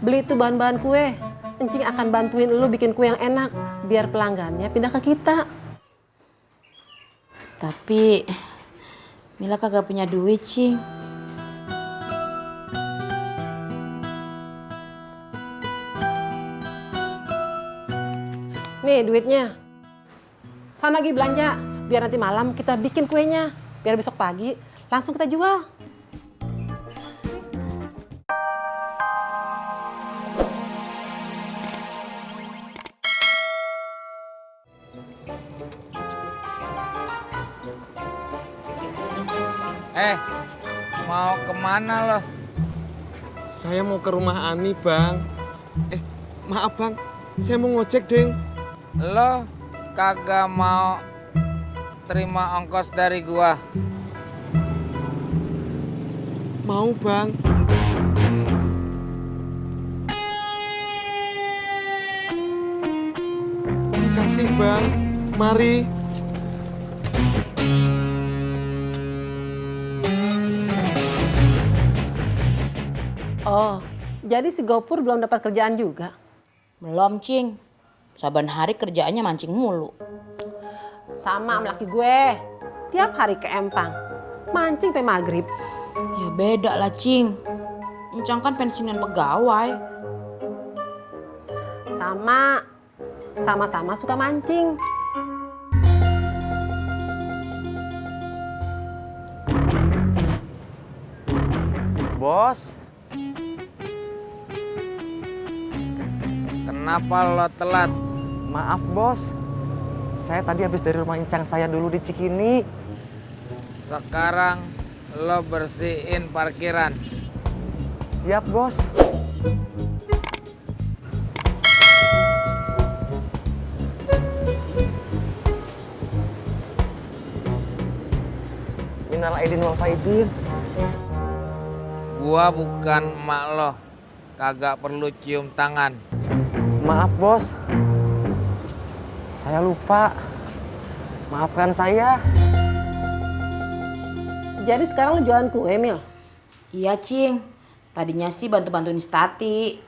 Beli tuh bahan-bahan kue. Encing akan bantuin lu bikin kue yang enak, biar pelanggannya pindah ke kita. Tapi Mila kagak punya duit, Cing. Nih duitnya. Sana lagi belanja, biar nanti malam kita bikin kuenya. Biar besok pagi langsung kita jual. Mau kemana lo? Saya mau ke rumah Ani, Bang. Maaf, Bang. Saya mau ngojek, Deng. Lo kagak mau terima ongkos dari gua? Mau, Bang. Makasih, Bang. Mari. Oh, jadi si Gopur belum dapat kerjaan juga? Belum, Cing. Saban hari kerjaannya mancing mulu. Sama sama laki gue. Tiap hari ke Empang. Mancing sampai maghrib. Ya beda lah, Cing. Encang kan pensiunan pegawai. Sama-sama suka mancing. Bos, Kenapa lo telat? maaf bos. Saya tadi habis dari rumah incang saya dulu di Cikini. Sekarang lo bersihin parkiran. Siap bos. Minal aidin wal faidin. Gua bukan emak lo. Kagak perlu cium tangan. Maaf bos. Saya lupa. Maafkan saya. Jadi sekarang lu jualan kue, Mil? Iya, Cing. Tadinya sih bantu-bantuin Stati.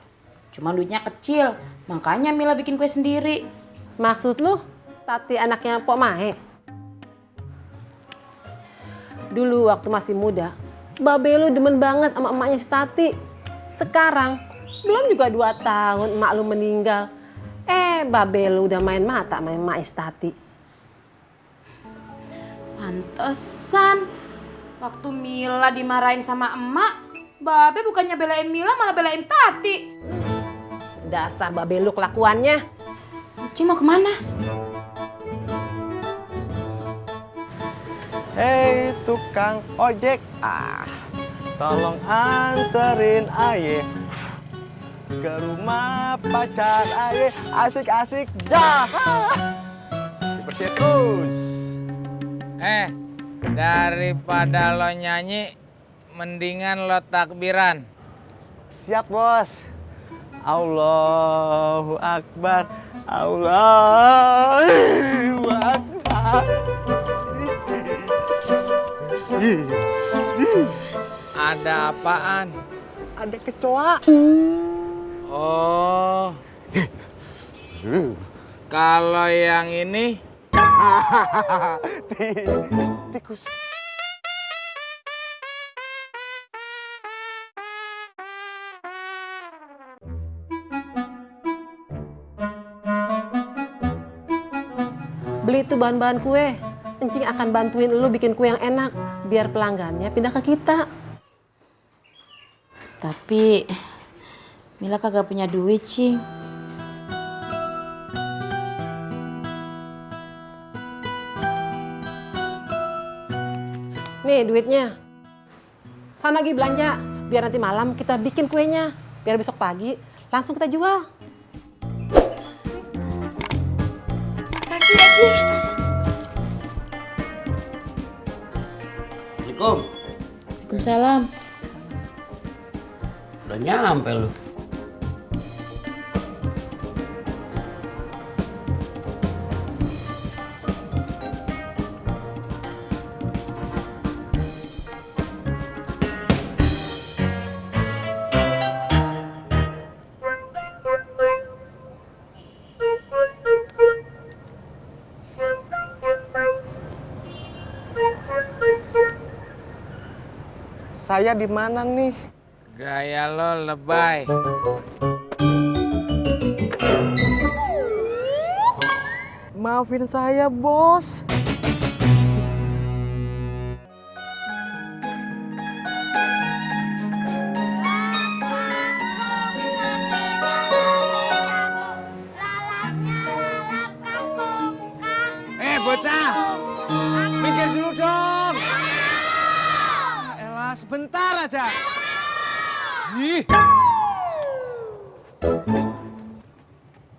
Cuma duitnya kecil. Makanya Mila bikin kue sendiri. Maksud lu, Tati anaknya Pok Mae? Dulu waktu masih muda, babe lu demen banget sama emaknya si Tati. Sekarang, belum juga 2 tahun emak lu meninggal. Babe lu udah main mata sama emaknya si Tati. Pantesan. Waktu Mila dimarahin sama emak, babe bukannya belain Mila malah belain Tati. Dasar babe lu kelakuannya. Cing mau kemana? Hei tukang ojek, tolong anterin aye ke rumah pacar aye, asik-asik jahat, seperti terus. Daripada lo nyanyi, mendingan lo takbiran. Siap bos. Allahu Akbar, Allahu Akbar. Ada apaan? Ada kecoa. Oh. Kalau yang ini Tikus. Beli tuh bahan-bahan kue. Encing akan bantuin lu bikin kue yang enak, biar pelanggannya pindah ke kita. Tapi Mila kagak punya duit, Cing. Nih duitnya. Sana lagi belanja, biar nanti malam kita bikin kuenya. Biar besok pagi langsung kita jual. Kasih ya, Cing. Assalamualaikum. Waalaikumsalam. Udah nyampe lu. Saya di mana nih? Gaya lo lebay. Maafin saya, Bos. Bocah, minggir dulu dong. Elah, sebentar aja. Ih.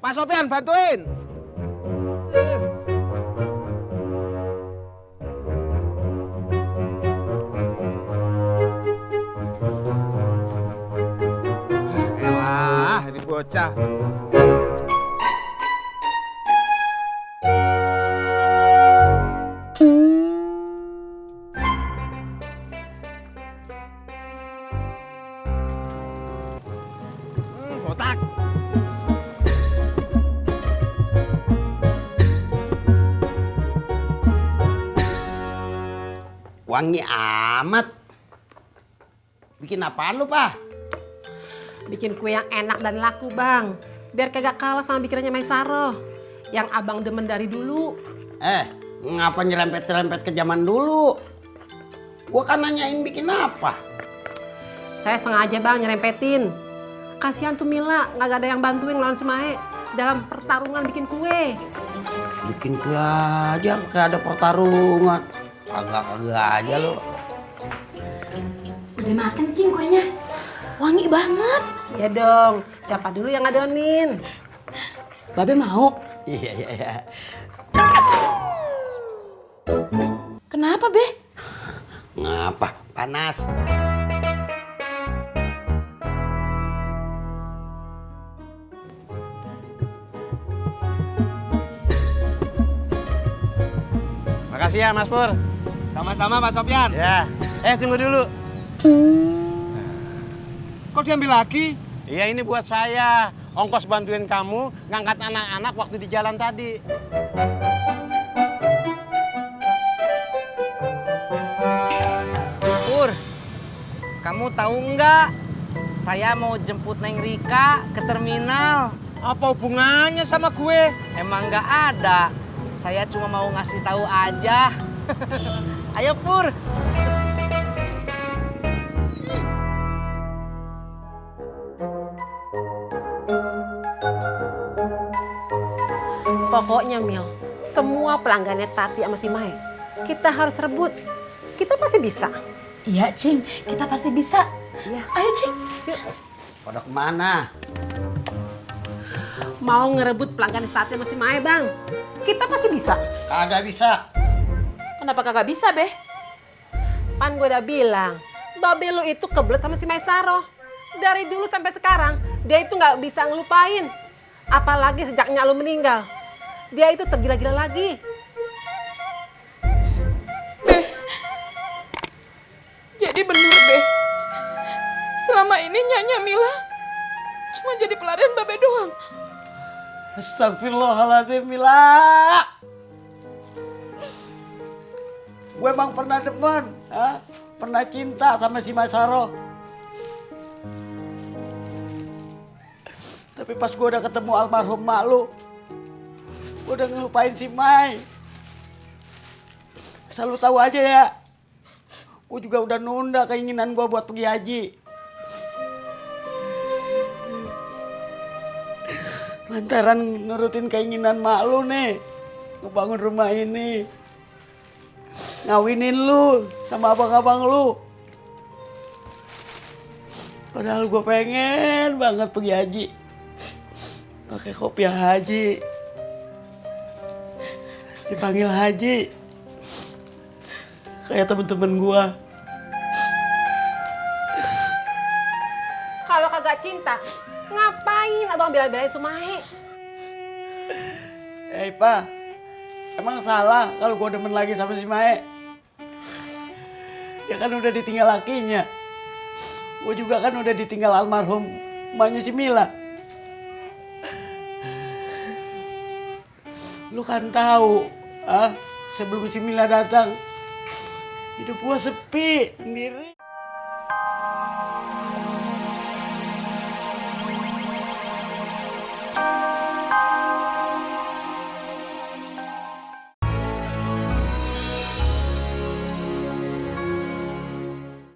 Pak Sopian, bantuin. Elah, ini bocah. Botak. Wangi amat. Bikin apaan lu, Pak? Bikin kue yang enak dan laku, Bang. Biar kagak kalah sama bikinannya Maisaro. Yang abang demen dari dulu. Ngapa nyerempet-nyerempet ke zaman dulu? Gua kan nanyain bikin apa? Saya sengaja, Bang, nyerempetin. Kasihan tuh Mila, nggak ada yang bantuin lawan si Mae dalam pertarungan bikin kue. Bikin kue aja kayak ada pertarungan. Kagak aja lu. Udah makan cing kuenya. Wangi banget. Iya dong, siapa dulu yang ngadonin? Babe mau? Iya. Kenapa, Be? Ngapa? Panas. Makasih ya, Mas Pur. Sama-sama, Pak Sopian. Ya. Tunggu dulu. Kok diambil lagi? Iya, ini buat saya. Ongkos bantuin kamu ngangkat anak-anak waktu di jalan tadi. Pur, kamu tahu nggak? Saya mau jemput Neng Rika ke terminal. Apa hubungannya sama gue? Emang nggak ada. Saya cuma mau ngasih tahu aja. Ayo Pur. Pokoknya Mil, semua pelanggannya Tati sama si Mai, kita harus rebut. Kita pasti bisa. Iya, Cing. Kita pasti bisa. Iya. Ayo, Cing. Yuk. Pada kemana? Mau ngerebut pelanggan Tati sama si Mai, Bang. Kita pasti bisa. Kagak bisa. Kenapa kagak bisa, Be? Pan gue udah bilang, babe lu itu kebelet sama si Maisaro. Dari dulu sampai sekarang, dia itu nggak bisa ngelupain. Apalagi sejak Nyak lu meninggal. Dia itu tergila-gila lagi. Jadi bener, Be. Selama ini Nyanya Mila cuma jadi pelarian Babe doang. Astagfirullahaladzim, Mila. Gue emang pernah demen, pernah cinta sama si Maisaro. Tapi pas gue udah ketemu almarhum mak lu, gue udah ngelupain si Mai. Asal lu tahu aja ya, gue juga udah nunda keinginan gue buat pergi haji. Lantaran nurutin keinginan mak lu nih, ngebangun rumah ini, ngawinin lu sama abang-abang lu. Padahal gue pengen banget pergi haji, pakai kopiah haji, dipanggil haji, kayak temen-temen gue. Kalau kagak cinta, ngapain abang bela-belain Sumahe? Pa, emang salah kalau gue demen lagi sama si Mae? Dia kan udah ditinggal lakinya. Gue juga kan udah ditinggal almarhum emaknya si Mila. Lu kan tahu, sebelum si Mila datang, hidup gue sepi sendiri.